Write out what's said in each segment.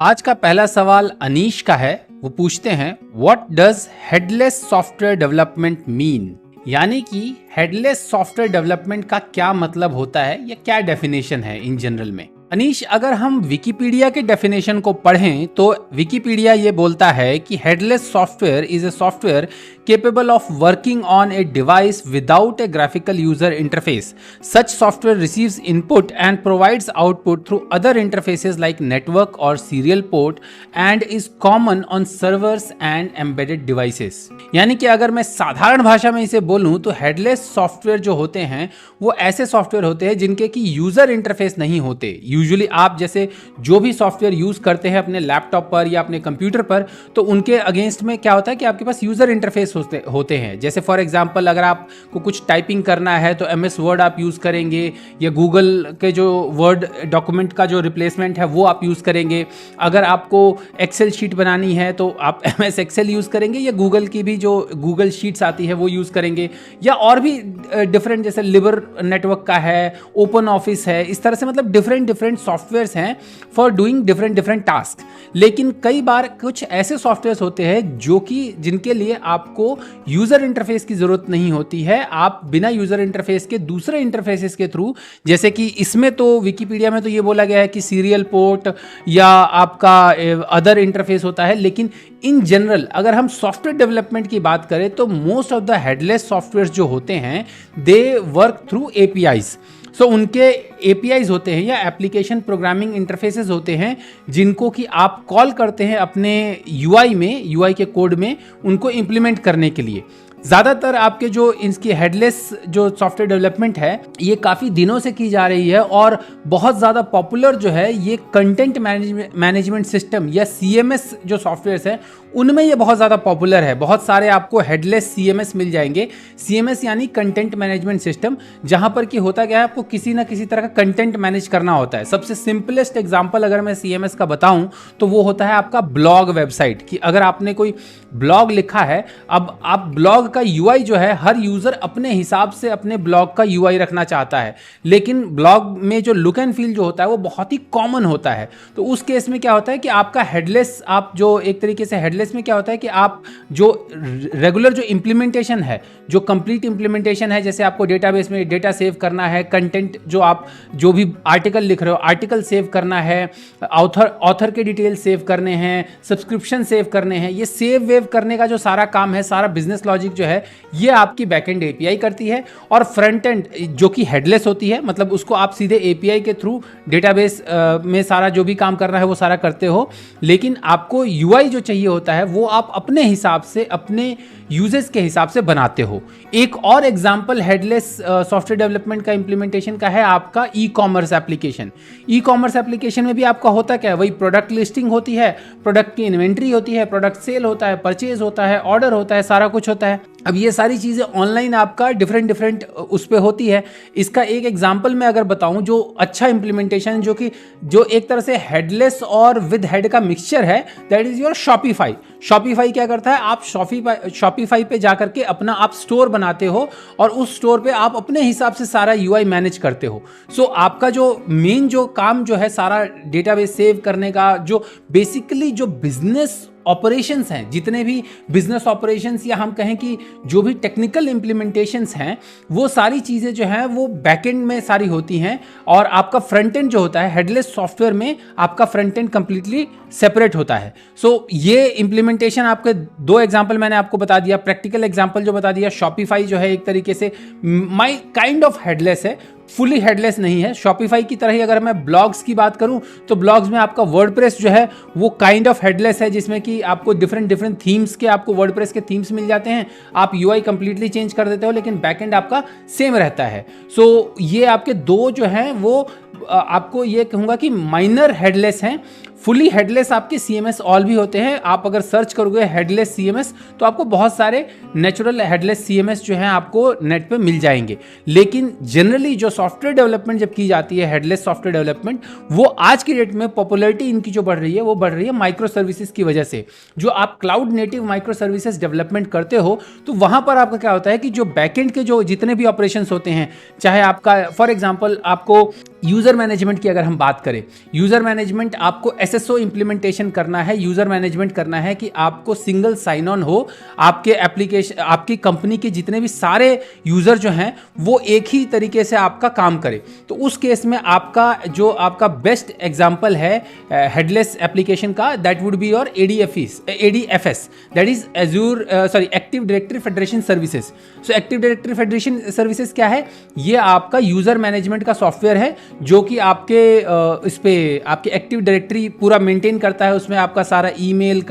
आज का पहला सवाल अनीश का है। वो पूछते हैं what does headless software development mean, यानी कि हेडलेस सॉफ्टवेयर डेवलपमेंट का क्या मतलब होता है या क्या डेफिनेशन है इन जनरल में। अनीश, अगर हम विकिपीडिया के डेफिनेशन को पढ़ें तो विकिपीडिया ये बोलता है कि headless software is a software capable of working on a device without a graphical user interface. Such software receives input and provides output through other interfaces like network or serial port and is common on servers and embedded devices. यानी कि अगर मैं साधारण भाषा में इसे बोलूं तो हेडलेस सॉफ्टवेयर जो होते हैं वो ऐसे सॉफ्टवेयर होते हैं जिनके की यूजर इंटरफेस नहीं होते। यूजुअली आप जैसे जो भी सॉफ्टवेयर यूज करते हैं अपने लैपटॉप पर या अपने कंप्यूटर पर, तो उनके अगेंस्ट में क्या होता है कि आपके पास यूजर इंटरफेस होते हैं। जैसे फॉर एग्जांपल अगर आपको कुछ टाइपिंग करना है तो एमएस वर्ड आप यूज़ करेंगे या गूगल के जो वर्ड डॉक्यूमेंट का जो रिप्लेसमेंट है वो आप यूज़ करेंगे। अगर आपको एक्सेल शीट बनानी है तो आप एमएस एक्सेल यूज़ करेंगे या गूगल की भी जो गूगल शीट्स आती है वो यूज़ करेंगे, या और भी डिफरेंट जैसे लिबर नेटवर्क का है, ओपन ऑफिस है। इस तरह से मतलब डिफरेंट सॉफ्टवेयर्स हैं फॉर डूइंग डिफरेंट टास्क। लेकिन कई बार कुछ ऐसे सॉफ्टवेयर्स होते हैं जो कि जिनके लिए आपको यूजर इंटरफेस की जरूरत नहीं होती है। आप बिना यूजर इंटरफेस के दूसरे इंटरफेसेस के थ्रू, जैसे कि इसमें तो विकिपीडिया में तो ये बोला गया है कि सीरियल पोर्ट या आपका अदर इंटरफेस होता है, लेकिन इन जनरल अगर हम सॉफ्टवेयर डेवलपमेंट की बात करें तो most of the headless software जो होते हैं दे वर्क थ्रू एपीआईज। सो उनके एपीआईज होते हैं या एप्लीकेशन प्रोग्रामिंग इंटरफेसेस होते हैं जिनको कि आप कॉल करते हैं अपने यूआई में, यूआई के कोड में उनको इंप्लीमेंट करने के लिए। ज़्यादातर आपके जो इसकी हेडलेस जो सॉफ्टवेयर डेवलपमेंट है ये काफ़ी दिनों से की जा रही है और बहुत ज़्यादा पॉपुलर जो है ये कंटेंट मैनेजमेंट सिस्टम या सीएमएस जो सॉफ्टवेयर्स हैं उनमें ये बहुत ज़्यादा पॉपुलर है। बहुत सारे आपको हेडलेस सीएमएस मिल जाएंगे। सीएमएस यानी कंटेंट मैनेजमेंट सिस्टम, जहाँ पर कि होता क्या है, आपको किसी ना किसी तरह का कंटेंट मैनेज करना होता है। सबसे सिंपलेस्ट एग्जांपल अगर मैं सीएमएस का बताऊं तो वो होता है आपका ब्लॉग वेबसाइट। कि अगर आपने कोई ब्लॉग लिखा है, अब आप ब्लॉग का यूआई जो है हर यूजर अपने हिसाब से अपने ब्लॉग का यूआई रखना चाहता है, लेकिन ब्लॉग में जो लुक एंड फील जो होता है वो बहुत ही कॉमन होता है। तो उस केस में क्या होता है कि आपका हेडलेस, आप जो एक तरीके से हेडलेस में क्या होता है कि आप जो रेगुलर जो इंप्लीमेंटेशन है, जो कंप्लीट इंप्लीमेंटेशन है, जैसे आपको डेटाबेस में डेटा सेव करना है, कंटेंट जो आप जो भी आर्टिकल लिख रहे हो आर्टिकल सेव करना है, ऑथर के डिटेल सेव करने हैं, सब्सक्रिप्शन सेव करने हैं, ये सेव वेव करने का जो सारा काम है, सारा बिजनेस लॉजिक जो है ये आपकी बैकएंड एपीआई करती है। और फ्रंट एंड जो कि हेडलेस होती है, मतलब उसको आप सीधे एपीआई के थ्रू डेटाबेस में सारा जो भी काम करना है वो सारा करते हो, लेकिन आपको यूआई जो चाहिए होता है वो आप अपने हिसाब से, अपने यूजेस के हिसाब से बनाते हो। एक और एग्जांपल हेडलेस सॉफ्टवेयर डेवलपमेंट का इंप्लीमेंटेशन का है आपका e commerce application. E commerce application में भी आपका होता क्या है, वही प्रोडक्ट लिस्टिंग होती है, प्रोडक्ट की इन्वेंट्री होती है, प्रोडक्ट सेल होता है, परचेज होता है, ऑर्डर होता है, सारा कुछ होता है। अब ये सारी चीज़ें ऑनलाइन आपका डिफरेंट उस पर होती है। इसका एक एग्जांपल मैं अगर बताऊं जो अच्छा इंप्लीमेंटेशन जो एक तरह से हेडलेस और विद हेड का मिक्सचर है, that is your Shopify. Shopify क्या करता है, आप शॉपिफाई पे जाकर के अपना आप स्टोर बनाते हो और उस स्टोर पे आप अपने हिसाब से सारा यूआई मैनेज करते हो। सो आपका जो मेन जो काम जो है सारा डेटाबेस सेव करने का, जो बेसिकली जो बिजनेस ऑपरेशंस हैं, जितने भी बिजनेस ऑपरेशंस या हम कहें कि जो भी टेक्निकल इंप्लीमेंटेशंस हैं, वो सारी चीज़ें जो हैं वो बैकएंड में सारी होती हैं। और आपका फ्रंट एंड जो होता है हेडलेस सॉफ्टवेयर में, आपका फ्रंट एंड कंप्लीटली सेपरेट होता है। सो ये इंप्लीमेंटेशन आपके दो एग्जांपल मैंने आपको बता दिया। प्रैक्टिकल एग्जांपल जो बता दिया, शॉपिफाई जो है एक तरीके से माई काइंड ऑफ हेडलेस है, फुली हेडलेस नहीं है। शॉपिफाई की तरह ही अगर मैं ब्लॉग्स की बात करूं तो ब्लॉग्स में आपका वर्डप्रेस जो है वो काइंड ऑफ हेडलेस है, जिसमें कि आपको डिफरेंट थीम्स के, आपको वर्डप्रेस के थीम्स मिल जाते हैं, आप यूआई कंप्लीटली चेंज कर देते हो, लेकिन बैकएंड आपका सेम रहता है। सो ये आपके दो जो हैं वो आपको ये कहूँगा कि माइनर हेडलेस हैं। फुली हेडलेस आपके सीएमएस ऑल भी होते हैं। आप अगर सर्च करोगे हेडलेस सीएमएस तो आपको बहुत सारे नेचुरल हेडलेस सीएमएस जो हैं आपको नेट पे मिल जाएंगे। लेकिन जनरली जो सॉफ्टवेयर डेवलपमेंट जब की जाती है, हेडलेस सॉफ्टवेयर डेवलपमेंट, वो आज की डेट में पॉपुलैरिटी इनकी जो बढ़ रही है वो बढ़ रही है माइक्रो सर्विसेज की वजह से। जो आप cloud native micro services development करते हो तो वहां पर आपका क्या होता है कि जो बैकएंड के जो जितने भी ऑपरेशंस होते हैं, चाहे आपका फॉर एग्जांपल आपको यूजर मैनेजमेंट की अगर हम बात करें, यूजर मैनेजमेंट आपको एसएसओ इंप्लीमेंटेशन करना है, यूजर मैनेजमेंट करना है कि आपको सिंगल साइन ऑन हो, आपके एप्लीकेशन आपकी कंपनी के जितने भी सारे यूजर जो हैं वो एक ही तरीके से आपका काम करे। तो उस केस में आपका बेस्ट एग्जांपल है हेडलेस एप्लीकेशन का, that would be your ADFS, that is active directory federation services. So active directory federation services क्या है? ये आपका यूजर मैनेजमेंट का सॉफ्टवेयर है जो कि आपके इस पे आपके एक्टिव डायरेक्टरी पूरा मेंटेन करता है। उसमें आपका सारा ईमेल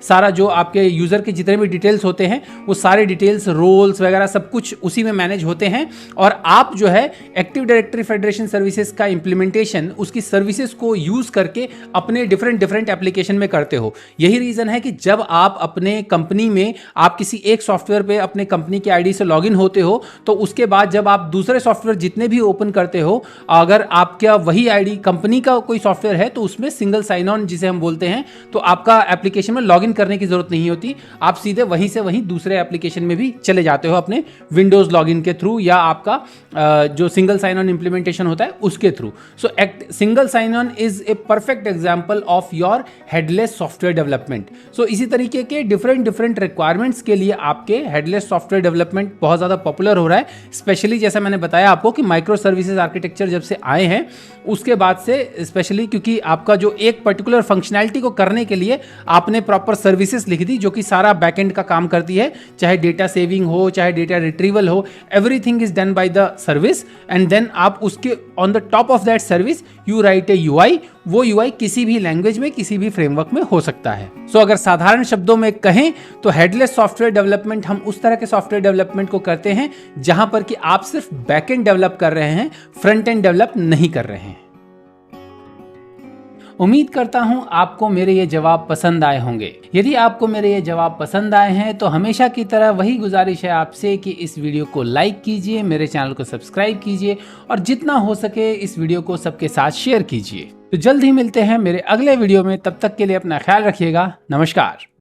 सारा जो आपके यूजर के जितने भी डिटेल्स होते हैं वो सारे डिटेल्स, रोल्स वगैरह सब कुछ उसी में मैनेज होते हैं। और आप जो है एक्टिव डायरेक्टरी फेडरेशन सर्विसेज का इंप्लीमेंटेशन उसकी सर्विसेज को यूज करके अपने डिफरेंट एप्लीकेशन में करते हो। यही रीजन है कि जब आप अपने कंपनी में आप किसी एक सॉफ्टवेयर पे अपने कंपनी के आईडी से लॉगिन होते हो तो उसके बाद जब आप दूसरे सॉफ्टवेयर जितने भी ओपन करते हो, अगर आपका वही आईडी कंपनी का कोई सॉफ्टवेयर है तो उसमें सिंगल साइन ऑन जिसे हम बोलते हैं, तो आपका एप्लीकेशन में लॉगिन करने की जरूरत नहीं होती। आप सीधे वहीं से वहीं दूसरे एप्लीकेशन में भी चले जाते हो अपने विंडोज लॉगिन के थ्रू या आपका जो सिंगल साइन ऑन इंप्लीमेंटेशन होता है उसके थ्रू। So single sign on is a perfect example of your headless software development. So इसी तरीके के डिफरेंट रिक्वायरमेंट्स के लिए आपके हेडलेस सॉफ्टवेयर डेवलपमेंट बहुत ज्यादा पॉपुलर हो रहा है। स्पेशली जैसा मैंने बताया आपको कि माइक्रो सर्विसेज आर्किटेक्चर जब से आए हैं उसके बाद से, स्पेशली क्योंकि आपका जो एक पर्टिकुलर फंक्शनैलिटी को करने के लिए आपने प्रॉपर सर्विसेज लिख दी जो कि सारा बैकएंड का काम करती है, चाहे डेटा सेविंग हो, चाहे डेटा रिट्रीवल हो, everything is done by the service. And then आप उसके on the top of that service you write a UI. वो यूआई किसी भी लैंग्वेज में, किसी भी फ्रेमवर्क में हो सकता है। सो अगर साधारण शब्दों में कहें तो हेडलेस सॉफ्टवेयर डेवलपमेंट हम उस तरह के सॉफ्टवेयर डेवलपमेंट को करते हैं जहां पर कि आप सिर्फ बैकएंड डेवलप कर रहे हैं, फ्रंट एंड डेवलप नहीं कर रहे हैं। उम्मीद करता हूं आपको मेरे ये जवाब पसंद आए होंगे। यदि आपको मेरे ये जवाब पसंद आए हैं तो हमेशा की तरह वही गुजारिश है आपसे कि इस वीडियो को लाइक कीजिए, मेरे चैनल को सब्सक्राइब कीजिए और जितना हो सके इस वीडियो को सबके साथ शेयर कीजिए। तो जल्द ही मिलते हैं मेरे अगले वीडियो में, तब तक के लिए अपना ख्याल रखिएगा। नमस्कार।